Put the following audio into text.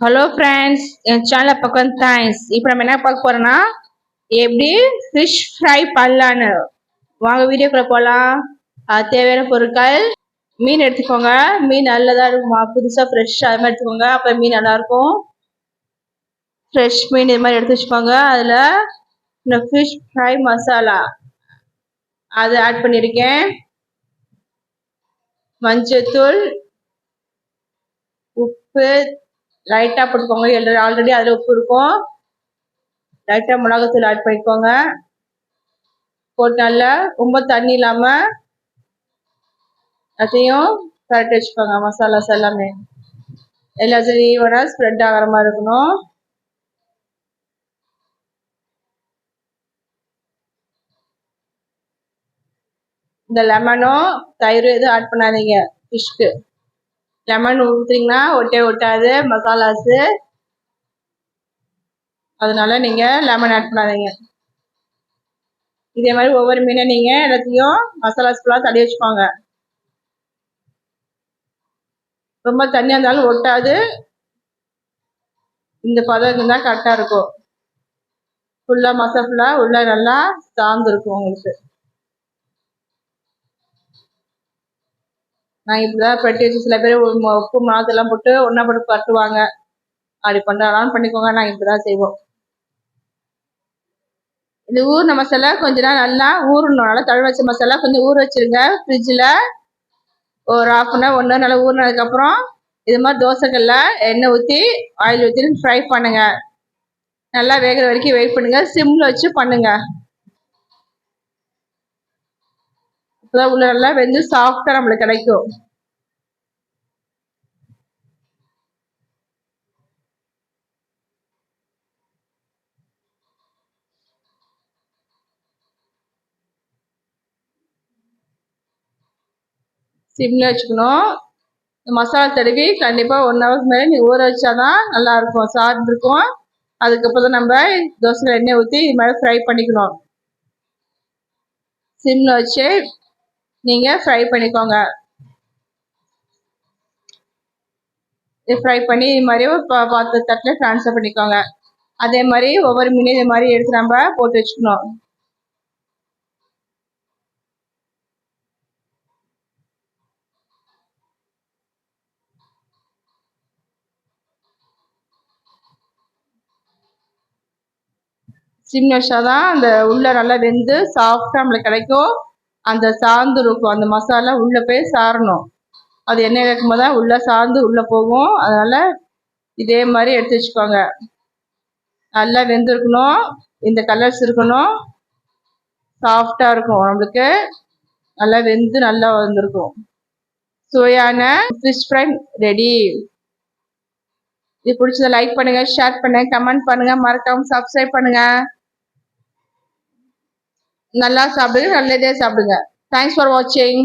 Hello friends, என் channel பக்கம் thanks. இப்போ நம்ம என்ன பார்க்க போறோம்னா எப்படி ஃபிஷ் ஃப்ரை பண்ணலான்னு. வாங்க வீடியோக்குள்ள போகலாம். அது தேவையான பொருட்கள்: மீன் எடுத்துக்கோங்க. மீன் நல்லதாக இருக்குமா, புதுசாக ஃப்ரெஷ்ஷாக அது மாதிரி எடுத்துக்கோங்க. அப்போ மீன் நல்லாயிருக்கும். ஃப்ரெஷ் மீன் இது மாதிரி எடுத்து வச்சுக்கோங்க. அதில் இந்த ஃபிஷ் ஃப்ரை மசாலா அது ஆட் பண்ணியிருக்கேன். மஞ்சத்தூள், உப்பு லைட்டாக போட்டுக்கோங்க. ஆல்ரெடி அதில் உப்பு இருக்கும். லைட்டாக மிளகாத்தூள் ஆட் பண்ணிக்கோங்க. போட்டு நல்லா ரொம்ப தண்ணி இல்லாமல் அதையும் கரெக்ட் வச்சுக்கோங்க. மசாலாஸ் எல்லாமே எல்லாத்தையும் ஈவனாக ஸ்ப்ரெட் ஆகிற மாதிரி இருக்கணும். இந்த லெமனும் தயிரும் எதுவும் ஆட் பண்ணாதீங்க. ஃபிஷ்க்கு லெமன் ஊற்றிங்கன்னா ஒட்டாது மசாலாஸு. அதனால நீங்கள் லெமன் ஆட் பண்ணாதீங்க. இதே மாதிரி ஒவ்வொரு மீனை நீங்கள் எல்லாத்தையும் மசாலாஸ் ஃபுல்லாக தடவி வச்சுக்கோங்க. ரொம்ப தண்ணியாக இருந்தாலும் ஒட்டாது. இந்த பதம் இருந்தால் கரெக்டாக இருக்கும். ஃபுல்லாக மசாலா ஃபுல்லாக உள்ள நல்லா சார்ந்துருக்கும் உங்களுக்கு. நான் இப்படிதான் பெட்டி வச்சு சில பேர் உப்பு மிளகாத்தூள்லாம் போட்டு ஒன்றா போட்டு பரட்டுவாங்க. அப்படி பண்ணுறாலும் பண்ணிக்கோங்க. நாங்கள் இப்படிதான் செய்வோம். இது ஊறின மசாலா கொஞ்ச நாள் நல்லா ஊறணும். நல்லா தழுவ வச்ச மசாலா கொஞ்சம் ஊற வச்சிருங்க ஃப்ரிட்ஜில். ஒரு ½ அன் ஹவர் 1 ஹவர் நல்லா ஊறினதுக்கப்புறம் இது மாதிரி தோசைக்கல்ல எண்ணெய் ஊற்றி ஆயில் ஊற்றி ஃப்ரை பண்ணுங்க. நல்லா வேகிற வரைக்கும் வெயிட் பண்ணுங்க. சிம்மில் வச்சு பண்ணுங்க. அப்போதான் உள்ள நல்லா வெந்து சாஃப்டாக நம்மளுக்கு கிடைக்கும். சிம்மில் வச்சுக்கணும். மசாலா தடவி கண்டிப்பாக 1 ஹவருக்கு மேலே நீ ஊற வச்சாதான் நல்லாயிருக்கும், சாப்பிட்டு இருக்கும். அதுக்கப்புறம் தான் நம்ம தோசையில் எண்ணெய் ஊற்றி இது மாதிரி ஃப்ரை பண்ணிக்கணும். சிம்மில் வச்சு நீங்கள் ஃப்ரை பண்ணிக்கோங்க. இது ஃப்ரை பண்ணி இது மாதிரி பாத்திரத்தில் ட்ரான்ஸ்ஃபர் பண்ணிக்கோங்க. அதே மாதிரி ஒவ்வொரு மீனையும் இது மாதிரி எடுத்து நம்ம போட்டு வச்சுக்கணும். சிம்மில் வச்சாதான் அந்த உள்ள நல்லா வெந்து சாஃப்டாக நம்மளுக்கு கிடைக்கும். அந்த சார்ந்து இருக்கும். அந்த மசாலா உள்ளே போய் சாரணும். அது எண்ணெய் வைக்கும்போது தான் உள்ளே சார்ந்து உள்ளே போகும். அதனால் இதே மாதிரி எடுத்து வச்சுக்கோங்க. நல்லா வெந்திருக்கணும். இந்த கலர்ஸ் இருக்கணும். சாஃப்டாக இருக்கும். நம்மளுக்கு நல்லா வெந்து நல்லா வந்திருக்கும். சுவையான ஃபிஷ் ஃப்ரை ரெடி. இது பிடிச்சதை லைக் பண்ணுங்க, ஷேர் பண்ணுங்க, கமெண்ட் பண்ணுங்க, மறக்காம சப்ஸ்கிரைப் பண்ணுங்க. நல்லா சாப்பிடுங்க, நல்லதே சாப்பிடுங்க. தேங்க்ஸ் ஃபார் வாட்சிங்.